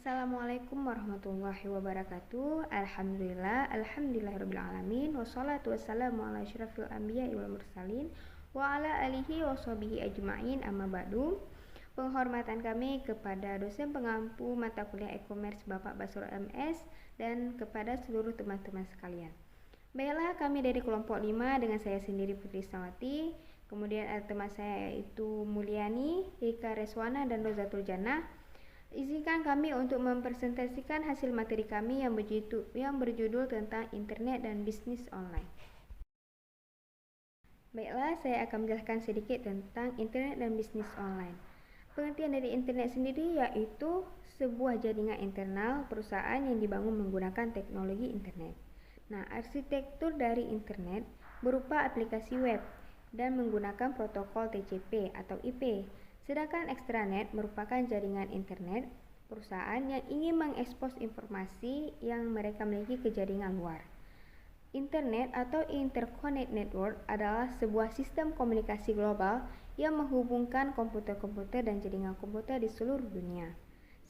Assalamualaikum warahmatullahi wabarakatuh. Alhamdulillahirabbil alamin wassalatu wassalamu ala asyrafil anbiya'i wal mursalin wa ala alihi washabihi ajmain amma ba'du. Penghormatan kami kepada dosen pengampu mata kuliah e-commerce Bapak Basro MS dan kepada seluruh teman-teman sekalian. Baiklah, kami dari kelompok 5 dengan saya sendiri Putri Isnawati. Kemudian ada teman saya yaitu Mulyani, Rika Reswana dan Rozatul Jannah. Izinkan kami untuk mempresentasikan hasil materi kami yang berjudul tentang internet dan bisnis online. Baiklah, saya akan menjelaskan sedikit tentang internet dan bisnis online. Pengertian dari internet sendiri yaitu sebuah jaringan internal perusahaan yang dibangun menggunakan teknologi internet. Nah, arsitektur dari internet berupa aplikasi web dan menggunakan protokol TCP atau IP. Sedangkan extranet merupakan jaringan internet perusahaan yang ingin mengekspos informasi yang mereka miliki ke jaringan luar. Internet atau Interconnect Network adalah sebuah sistem komunikasi global yang menghubungkan komputer-komputer dan jaringan komputer di seluruh dunia.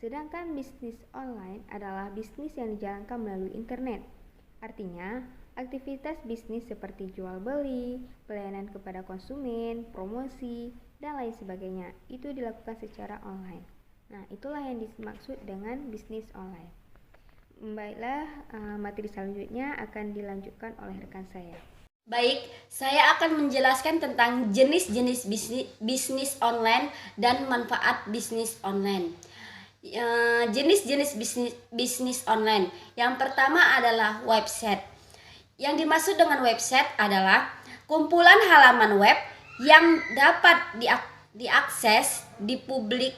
Sedangkan bisnis online adalah bisnis yang dijalankan melalui internet. Artinya, aktivitas bisnis seperti jual beli, pelayanan kepada konsumen, promosi, dan lain sebagainya itu dilakukan secara online. Nah, itulah yang dimaksud dengan bisnis online. Baiklah, materi selanjutnya akan dilanjutkan oleh rekan saya. Baik, saya akan menjelaskan tentang jenis-jenis bisnis online dan manfaat bisnis online. Jenis-jenis bisnis online. Yang pertama adalah website. Yang dimaksud dengan website adalah kumpulan halaman web yang dapat diakses di publik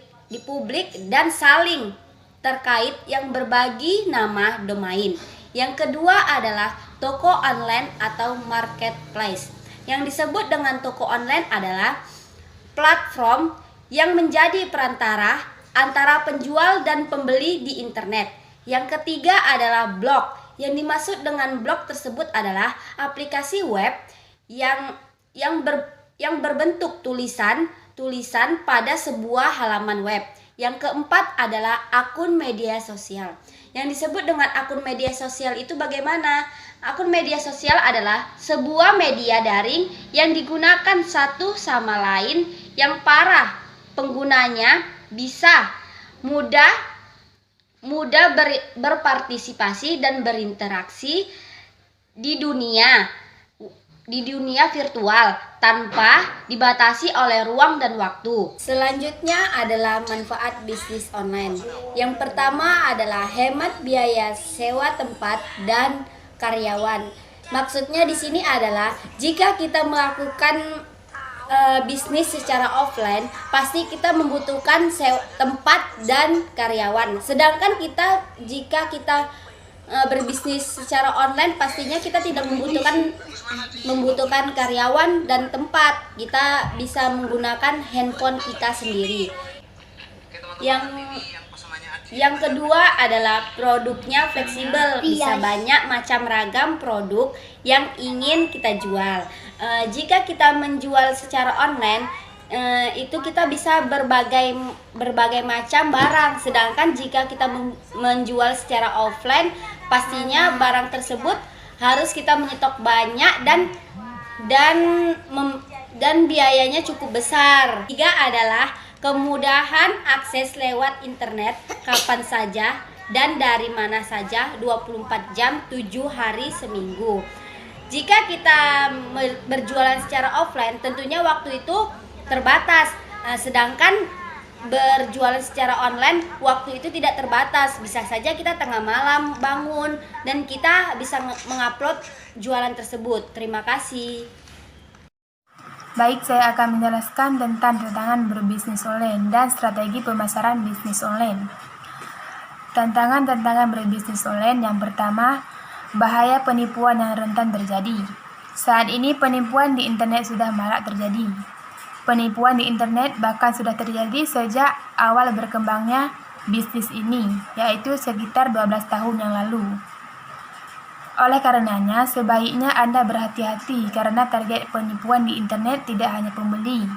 dan saling terkait yang berbagi nama domain. Yang kedua adalah toko online atau marketplace. Yang disebut dengan toko online adalah platform yang menjadi perantara antara penjual dan pembeli di internet. Yang ketiga adalah blog. Yang dimaksud dengan blog tersebut adalah aplikasi web yang berbentuk tulisan pada sebuah halaman web. Yang keempat adalah akun media sosial. Yang disebut dengan akun media sosial itu bagaimana? Akun media sosial adalah sebuah media daring yang digunakan satu sama lain yang para penggunanya bisa mudah berpartisipasi dan berinteraksi di dunia virtual tanpa dibatasi oleh ruang dan waktu. Selanjutnya adalah manfaat bisnis online. Yang pertama adalah hemat biaya sewa tempat dan karyawan. Maksudnya di sini adalah jika kita melakukan bisnis secara offline, pasti kita membutuhkan tempat dan karyawan. Sedangkan jika kita berbisnis secara online, pastinya kita tidak membutuhkan karyawan dan tempat. Kita bisa menggunakan handphone kita sendiri. Yang kedua adalah produknya fleksibel, bisa banyak macam ragam produk yang ingin kita jual. Jika kita menjual secara online, itu kita bisa berbagai macam barang. Sedangkan jika kita menjual secara offline, pastinya barang tersebut harus kita menyetok banyak dan biayanya cukup besar. Tiga adalah kemudahan akses lewat internet kapan saja dan dari mana saja 24 jam 7 hari seminggu. Jika kita berjualan secara offline, tentunya waktu itu terbatas. Sedangkan berjualan secara online, waktu itu tidak terbatas. Bisa saja kita tengah malam bangun dan kita bisa mengupload jualan tersebut. Terima kasih. Baik, saya akan menjelaskan tentang tantangan berbisnis online dan strategi pemasaran bisnis online. Tantangan berbisnis online yang pertama, bahaya penipuan yang rentan terjadi. Saat ini penipuan di internet sudah marak terjadi. Penipuan di internet bahkan sudah terjadi sejak awal berkembangnya bisnis ini, yaitu sekitar 12 tahun yang lalu. Oleh karenanya, sebaiknya Anda berhati-hati karena target penipuan di internet tidak hanya pembeli.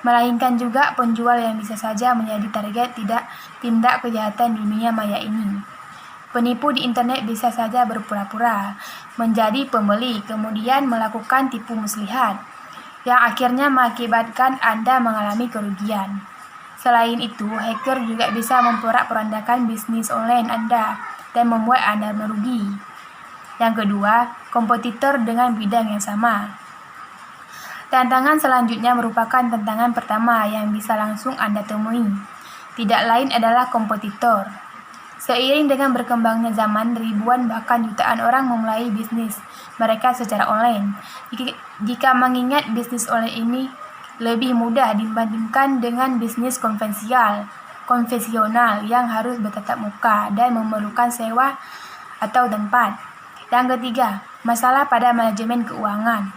melainkan juga penjual yang bisa saja menjadi target tindak kejahatan di dunia maya ini. Penipu di internet bisa saja berpura-pura menjadi pembeli, kemudian melakukan tipu muslihat, yang akhirnya mengakibatkan Anda mengalami kerugian. Selain itu, hacker juga bisa memporak-porandakan bisnis online Anda dan membuat Anda merugi. Yang kedua, kompetitor dengan bidang yang sama. Tantangan selanjutnya merupakan tantangan pertama yang bisa langsung Anda temui. Tidak lain adalah kompetitor. Seiring dengan berkembangnya zaman, ribuan bahkan jutaan orang memulai bisnis mereka secara online. Jika mengingat bisnis online ini lebih mudah dibandingkan dengan bisnis konvensional yang harus bertatap muka dan memerlukan sewa atau tempat. Yang ketiga, masalah pada manajemen keuangan.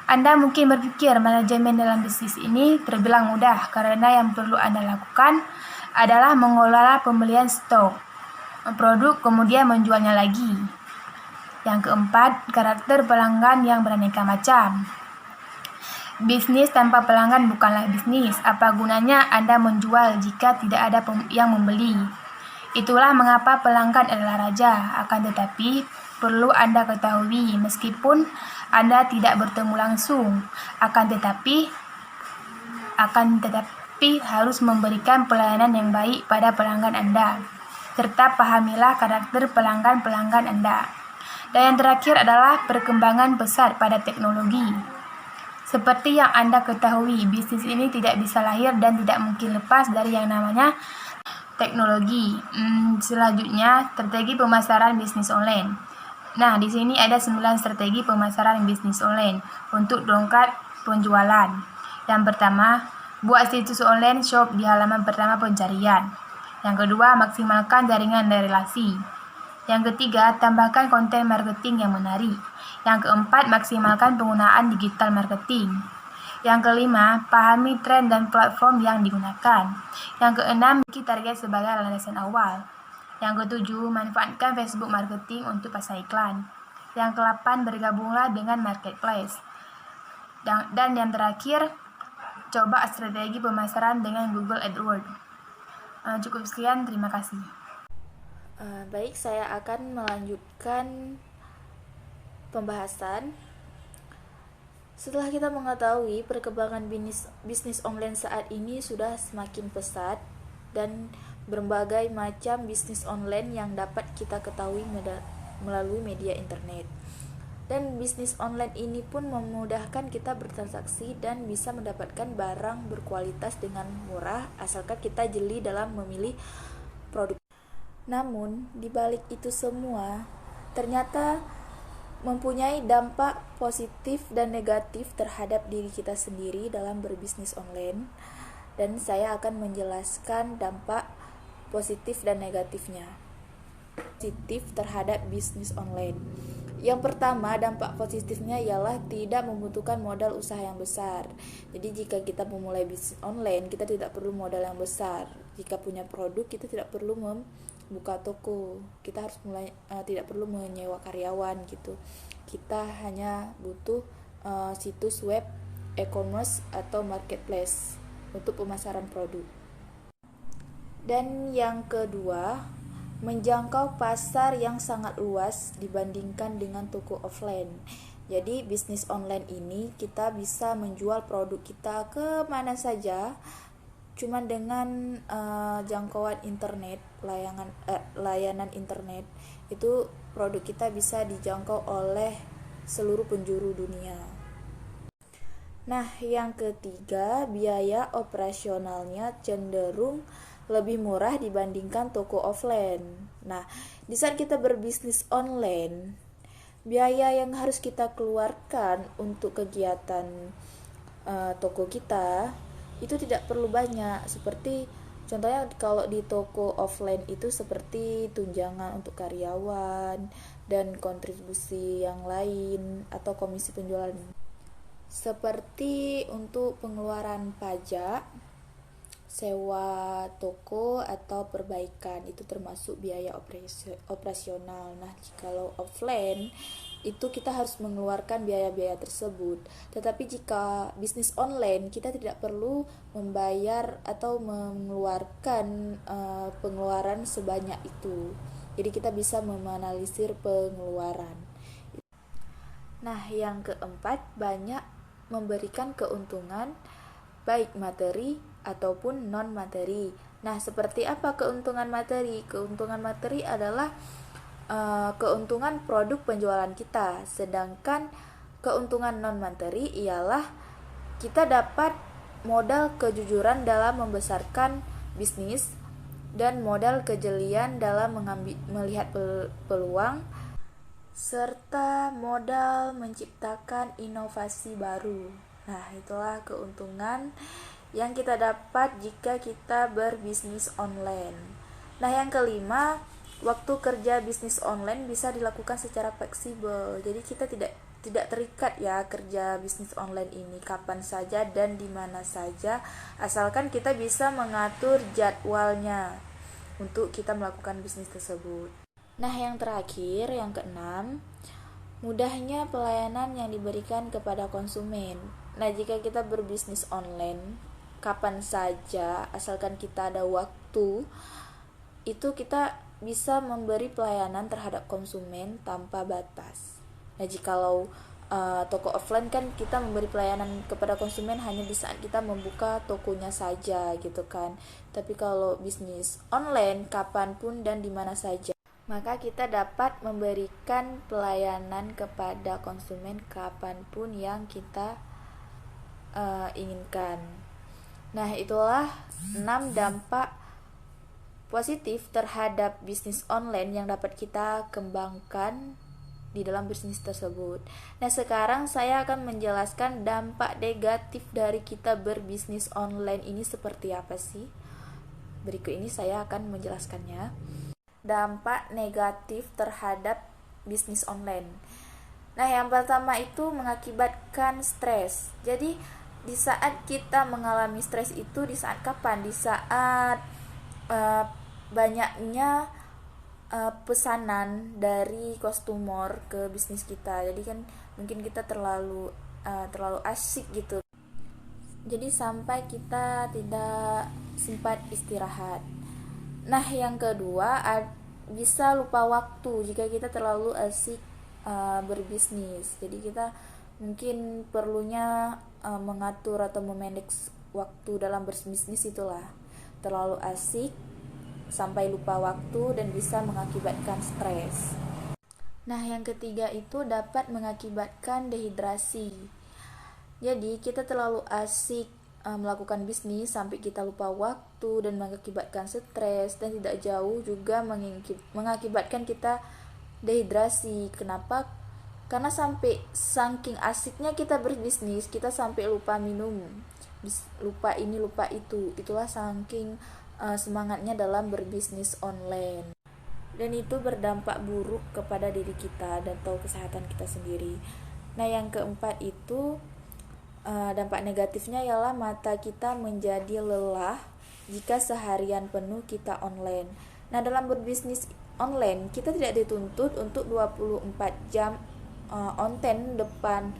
Anda mungkin berpikir manajemen dalam bisnis ini terbilang mudah karena yang perlu Anda lakukan adalah mengelola pembelian stok produk kemudian menjualnya lagi. Yang keempat, karakter pelanggan yang beraneka macam. Bisnis tanpa pelanggan bukanlah bisnis. Apa gunanya Anda menjual jika tidak ada yang membeli? Itulah mengapa pelanggan adalah raja. Akan tetapi, perlu Anda ketahui, meskipun Anda tidak bertemu langsung, akan tetapi harus memberikan pelayanan yang baik pada pelanggan Anda, serta pahamilah karakter pelanggan Anda. Dan yang terakhir adalah perkembangan pesat pada teknologi. Seperti yang Anda ketahui, bisnis ini tidak bisa lahir dan tidak mungkin lepas dari yang namanya teknologi. Selanjutnya, strategi pemasaran bisnis online. Nah, di sini ada 9 strategi pemasaran bisnis online untuk dongkrak penjualan. Yang pertama, buat situs online shop di halaman pertama pencarian. Yang kedua, maksimalkan jaringan dan relasi. Yang ketiga, tambahkan konten marketing yang menarik. Yang keempat, maksimalkan penggunaan digital marketing. Yang kelima, pahami tren dan platform yang digunakan. Yang keenam, memiliki target sebagai landasan awal. Yang ketujuh, manfaatkan Facebook marketing untuk pasar iklan. Yang ke-8, bergabunglah dengan marketplace. Dan yang terakhir, coba strategi pemasaran dengan Google AdWords. Cukup sekian, terima kasih. Baik, saya akan melanjutkan pembahasan. Setelah kita mengetahui perkembangan bisnis online saat ini sudah semakin pesat dan berbagai macam bisnis online yang dapat kita ketahui melalui media internet. Dan bisnis online ini pun memudahkan kita bertransaksi dan bisa mendapatkan barang berkualitas dengan murah asalkan kita jeli dalam memilih produk. Namun, di balik itu semua, ternyata mempunyai dampak positif dan negatif terhadap diri kita sendiri dalam berbisnis online. Dan saya akan menjelaskan dampak positif dan negatifnya. Positif terhadap bisnis online. Yang pertama, dampak positifnya ialah tidak membutuhkan modal usaha yang besar. Jadi jika kita memulai bisnis online, kita tidak perlu modal yang besar. Jika punya produk, kita tidak perlu membuka toko. Kita harus tidak perlu menyewa karyawan gitu. Kita hanya butuh situs web, e-commerce atau marketplace untuk pemasaran produk. Dan yang kedua, menjangkau pasar yang sangat luas dibandingkan dengan toko offline. Jadi bisnis online ini kita bisa menjual produk kita ke mana saja, cuman dengan jangkauan internet, layanan internet, itu produk kita bisa dijangkau oleh seluruh penjuru dunia. Nah, yang ketiga, biaya operasionalnya cenderung lebih murah dibandingkan toko offline. Nah, di saat kita berbisnis online, biaya yang harus kita keluarkan untuk kegiatan toko kita itu tidak perlu banyak. Seperti contohnya kalau di toko offline itu seperti tunjangan untuk karyawan dan kontribusi yang lain atau komisi penjualan. Seperti untuk pengeluaran pajak, sewa toko atau perbaikan, itu termasuk biaya operasional. Nah, kalau offline itu kita harus mengeluarkan biaya-biaya tersebut. Tetapi jika bisnis online, kita tidak perlu membayar atau mengeluarkan pengeluaran sebanyak itu. Jadi kita bisa memanalisir pengeluaran. Nah, yang keempat, banyak memberikan keuntungan baik materi ataupun non materi. Nah, seperti apa keuntungan materi? Keuntungan materi adalah keuntungan produk penjualan kita, sedangkan keuntungan non materi ialah kita dapat modal kejujuran dalam membesarkan bisnis dan modal kejelian dalam melihat peluang, serta modal menciptakan inovasi baru. Nah, itulah keuntungan yang kita dapat jika kita berbisnis online. Nah, yang kelima, waktu kerja bisnis online bisa dilakukan secara fleksibel. Jadi kita tidak terikat ya kerja bisnis online ini kapan saja dan di mana saja, asalkan kita bisa mengatur jadwalnya untuk kita melakukan bisnis tersebut. Nah, yang terakhir, yang keenam, mudahnya pelayanan yang diberikan kepada konsumen. Nah, jika kita berbisnis online kapan saja, asalkan kita ada waktu, itu kita bisa memberi pelayanan terhadap konsumen tanpa batas. Nah, jikalau toko offline kan kita memberi pelayanan kepada konsumen hanya di saat kita membuka tokonya saja gitu kan. Tapi kalau bisnis online kapanpun dan di mana saja, maka kita dapat memberikan pelayanan kepada konsumen kapanpun yang kita inginkan. Nah, itulah 6 dampak positif terhadap bisnis online yang dapat kita kembangkan di dalam bisnis tersebut. Nah, sekarang saya akan menjelaskan dampak negatif dari kita berbisnis online ini seperti apa sih. Berikut ini saya akan menjelaskannya. Dampak negatif terhadap bisnis online. Nah, yang pertama itu mengakibatkan stres. Jadi, di saat kita mengalami stres itu di saat kapan? Di saat banyaknya pesanan dari customer ke bisnis kita. Jadi kan mungkin kita terlalu asik gitu. Jadi sampai kita tidak sempat istirahat. Nah, yang kedua, bisa lupa waktu jika kita terlalu asik berbisnis. Jadi kita mungkin perlunya mengatur atau memanage waktu dalam berbisnis itulah. Terlalu asik sampai lupa waktu dan bisa mengakibatkan stres. Nah, yang ketiga itu dapat mengakibatkan dehidrasi. Jadi kita terlalu asik melakukan bisnis sampai kita lupa waktu dan mengakibatkan stres, dan tidak jauh juga mengakibatkan kita dehidrasi. Kenapa? Karena sampai saking asiknya kita berbisnis, kita sampai lupa minum, lupa ini lupa itu. Itulah saking semangatnya dalam berbisnis online, dan itu berdampak buruk kepada diri kita dan atau kesehatan kita sendiri. Nah, yang keempat itu dampak negatifnya ialah mata kita menjadi lelah jika seharian penuh kita online. Nah, dalam berbisnis online kita tidak dituntut untuk 24 jam onten depan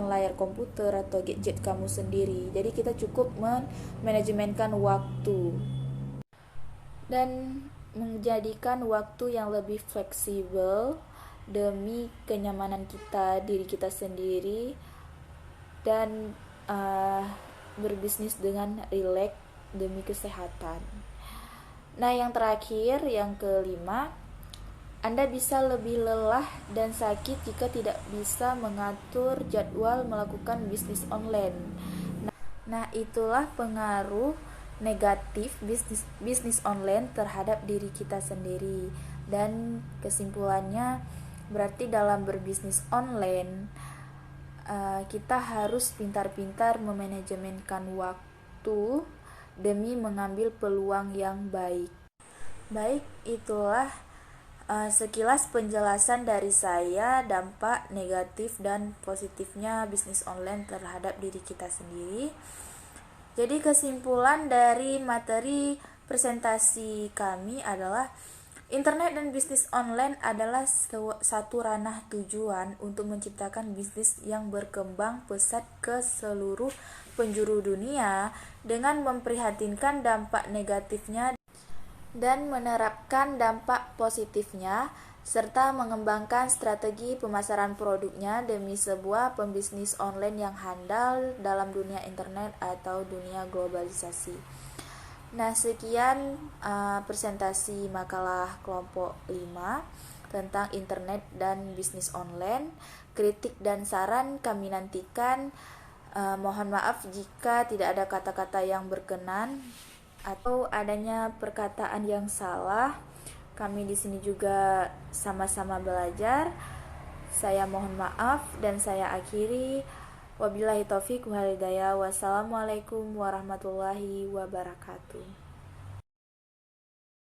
layar komputer atau gadget kamu sendiri. Jadi kita cukup manajemenkan waktu dan menjadikan waktu yang lebih fleksibel demi kenyamanan kita, diri kita sendiri, dan berbisnis dengan rileks demi kesehatan. Nah, yang terakhir, yang kelima, Anda bisa lebih lelah dan sakit jika tidak bisa mengatur jadwal melakukan bisnis online. Nah, itulah pengaruh negatif bisnis online terhadap diri kita sendiri. Dan kesimpulannya, berarti dalam berbisnis online kita harus pintar-pintar memanajemenkan waktu demi mengambil peluang yang baik. Baik, itulah sekilas penjelasan dari saya dampak negatif dan positifnya bisnis online terhadap diri kita sendiri. Jadi kesimpulan dari materi presentasi kami adalah Internet dan bisnis online adalah satu ranah tujuan untuk menciptakan bisnis yang berkembang pesat ke seluruh penjuru dunia dengan memprihatinkan dampak negatifnya dan menerapkan dampak positifnya, serta mengembangkan strategi pemasaran produknya demi sebuah pembisnis online yang handal dalam dunia internet atau dunia globalisasi. Nah, sekian presentasi makalah kelompok 5 tentang internet dan bisnis online. Kritik dan saran kami nantikan. Mohon maaf jika tidak ada kata-kata yang berkenan atau adanya perkataan yang salah. Kami di sini juga sama-sama belajar. Saya mohon maaf dan saya akhiri. Wabillahi taufiq wal hidayah. Wassalamualaikum warahmatullahi wabarakatuh.